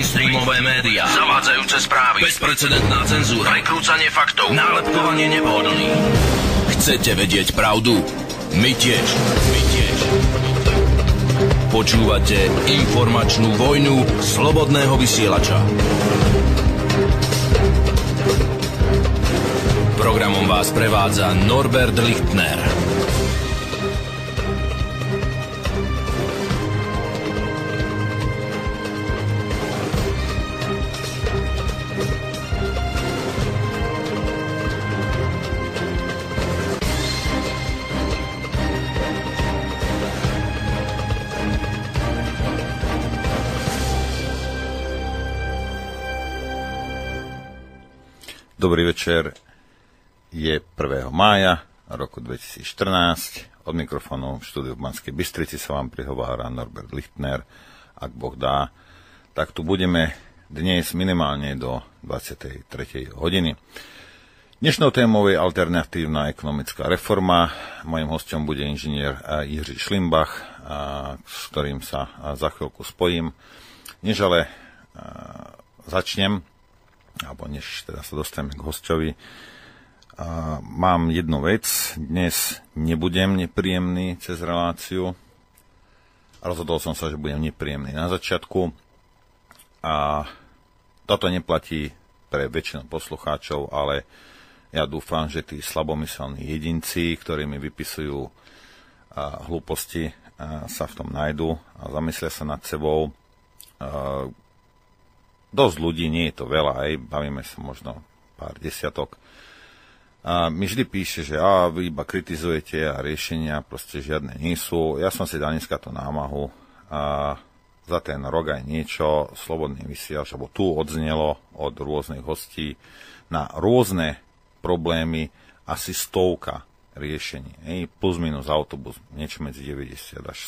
mainstreamové médiá, zavádzajúce správy, bezprecedentná cenzúra, prekrúcanie faktov, nálepkovanie nepohodlných. Chcete vedieť pravdu? My tiež. Počúvate informačnú vojnu slobodného vysielača. Programom vás prevádza Norbert Lichtner. Dobrý večer, je 1. mája roku 2014, od mikrofónu v štúdiu v Banskej Bystrici sa vám prihovára Norbert Lichtner, ak Boh dá. Tak tu budeme dnes minimálne do 23. hodiny. Dnešnou témou je alternatívna ekonomická reforma. Mojím hosťom bude inžinier Jiří Šlimbach, s ktorým sa za chvíľku spojím. Než ale začnem, alebo než teda sa dostaneme k hosťovi, mám jednu vec. Dnes nebudem nepríjemný cez reláciu. Rozhodol som sa, že budem nepríjemný na začiatku. A toto neplatí pre väčšinu poslucháčov, ale ja dúfam, že tí slabomyselní jedinci, ktorí mi vypisujú hlúposti, sa v tom nájdu a zamyslia sa nad sebou. Dosť ľudí, nie je to veľa, bavíme sa možno pár desiatok. A mi vždy píše, že vy iba kritizujete a riešenia proste žiadne nie sú. Ja som si dal dneska tú námahu a za ten rok aj niečo, slobodný vysielač, alebo tu odznelo od rôznych hostí na rôzne problémy asi 100 riešení. Plus minus autobus, niečo medzi 90 až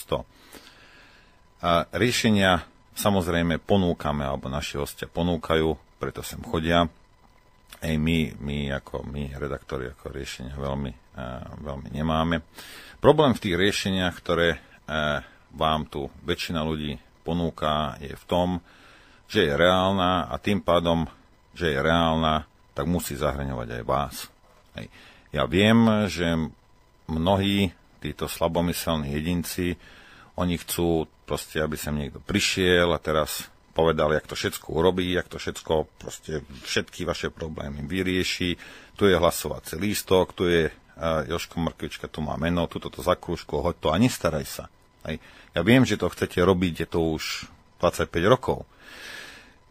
100. A riešenia samozrejme ponúkame, alebo naši hostia ponúkajú, preto sem chodia. My redaktori, ako riešenia veľmi nemáme. Problém v tých riešeniach, ktoré vám tu väčšina ľudí ponúka, je v tom, že je reálna a tým pádom, že je reálna, tak musí zahŕňovať aj vás. Ja viem, že mnohí títo slabomyselní jedinci, oni chcú proste, aby sem niekto prišiel a teraz povedal, jak to všetko urobí, jak to všetko, proste všetky vaše problémy vyrieši. Tu je hlasovací lístok, tu je Jožko Mrkvička, tu má meno, tu toto zakrúžko, hoď to a nestaraj sa. Ja viem, že to chcete robiť, je to už 25 rokov.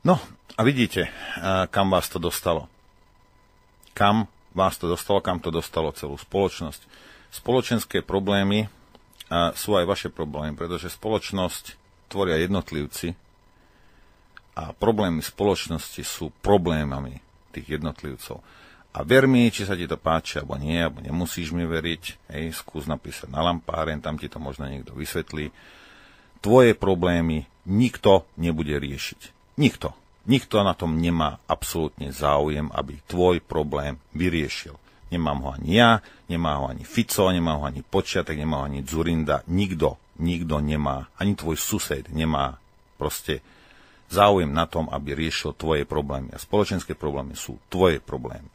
No a vidíte, kam vás to dostalo. Kam to dostalo celú spoločnosť. Spoločenské problémy sú aj vaše problémy, pretože spoločnosť tvoria jednotlivci a problémy spoločnosti sú problémami tých jednotlivcov. A ver mi, či sa ti to páči, alebo nie, alebo nemusíš mi veriť, skús napísať na lampáren, tam ti to možno niekto vysvetlí. Tvoje problémy nikto nebude riešiť. Nikto. Nikto na tom nemá absolútne záujem, aby tvoj problém vyriešil. Nemám ho ani ja, nemá ho ani Fico, nemá ho ani Počiatek, nemá ho ani Dzurinda. Nikto nemá, ani tvoj sused nemá proste záujem na tom, aby riešil tvoje problémy. A spoločenské problémy sú tvoje problémy.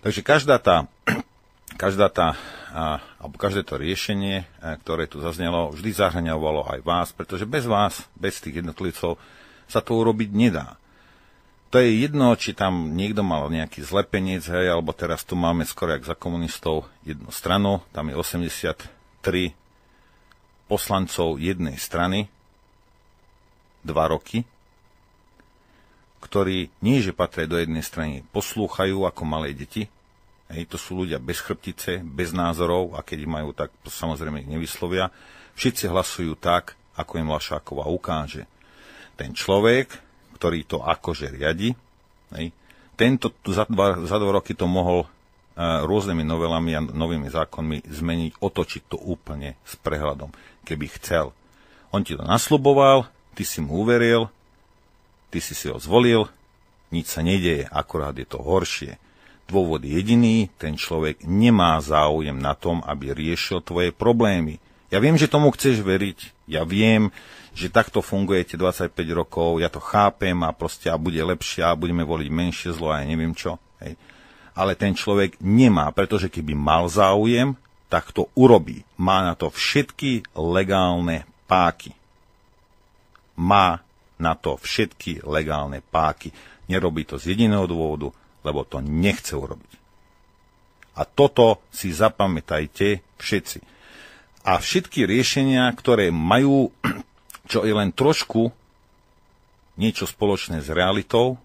Takže každé to riešenie, ktoré tu zaznelo, vždy zahŕňovalo aj vás, pretože bez vás, bez tých jednotlivcov sa to urobiť nedá. To je jedno, či tam niekto mal nejaký zlepenec, alebo teraz tu máme skoro jak za komunistov jednu stranu, tam je 83 poslancov jednej strany, 2 roky, ktorí nie, že patria do jednej strany, poslúchajú ako malé deti. To sú ľudia bez chrbtice, bez názorov a keď ich majú, tak samozrejme ich nevyslovia. Všetci hlasujú tak, ako im Lašáková ukáže. Ten človek, ktorý to akože riadi, tento za 2 roky to mohol rôznymi novelami a novými zákonmi zmeniť, otočiť to úplne s prehľadom, keby chcel. On ti to nasľuboval, ty si mu uveril, ty si ho zvolil, nič sa nedeje, akorát je to horšie. Dôvod je jediný, ten človek nemá záujem na tom, aby riešil tvoje problémy. Ja viem, že tomu chceš veriť, ja viem, že takto fungujete 25 rokov, ja to chápem a proste a bude lepšie a budeme voliť menšie zlo a ja neviem čo. Hej. Ale ten človek nemá, pretože keby mal záujem, tak to urobí. Má na to všetky legálne páky. Má na to všetky legálne páky. Nerobí to z jediného dôvodu, lebo to nechce urobiť. A toto si zapamätajte všetci. A všetky riešenia, ktoré majú, čo je len trošku niečo spoločné s realitou,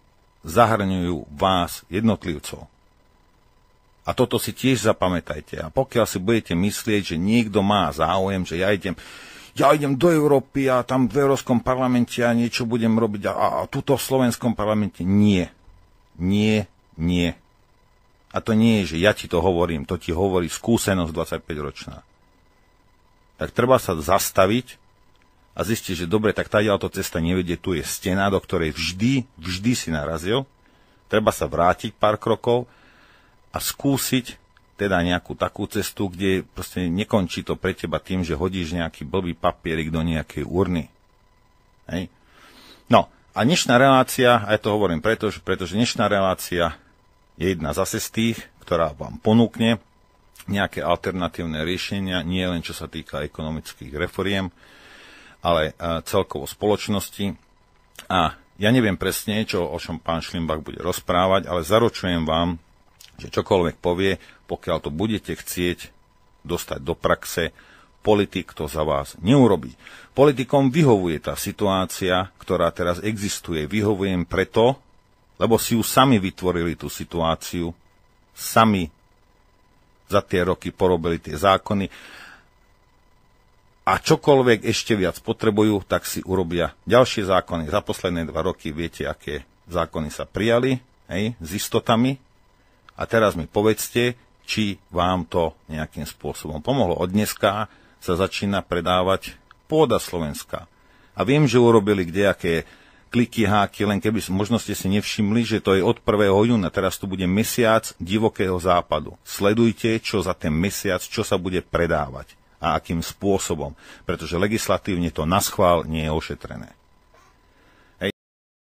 zahrňujú vás, jednotlivcov. A toto si tiež zapamätajte. A pokiaľ si budete myslieť, že niekto má záujem, že ja idem do Európy a tam v Európskom parlamente a niečo budem robiť a tuto v Slovenskom parlamente. Nie. A to nie je, že ja ti to hovorím, to ti hovorí skúsenosť 25-ročná. Tak treba sa zastaviť a zistiť, že dobre, tak táto cesta nevedie, tu je stena, do ktorej vždy si narazil. Treba sa vrátiť pár krokov a skúsiť teda nejakú takú cestu, kde proste nekončí to pre teba tým, že hodíš nejaký blbý papierik do nejakej urny. Hej. No, a dnešná relácia, a ja to hovorím pretože dnešná relácia je jedna zase z tých, ktorá vám ponúkne nejaké alternatívne riešenia, nie len čo sa týka ekonomických reforiem, ale celkovo spoločnosti. A ja neviem presne, o čom pán Šlimbach bude rozprávať, ale zaručujem vám, že čokoľvek povie, pokiaľ to budete chcieť dostať do praxe, politik to za vás neurobí. Politikom vyhovuje tá situácia, ktorá teraz existuje. Vyhovujem preto, lebo si ju sami vytvorili tú situáciu, sami za tie roky porobili tie zákony a čokoľvek ešte viac potrebujú, tak si urobia ďalšie zákony. Za posledné 2 roky viete, aké zákony sa prijali, hej, s istotami. A teraz mi povedzte, či vám to nejakým spôsobom pomohlo. Od dneska sa začína predávať pôda slovenská. A viem, že urobili kdejaké kliky, háky, len keby možno ste si nevšimli, že to je od 1. júna. Teraz tu bude mesiac divokého západu. Sledujte, čo za ten mesiac, čo sa bude predávať a akým spôsobom, pretože legislatívne to naschvál nie je ošetrené.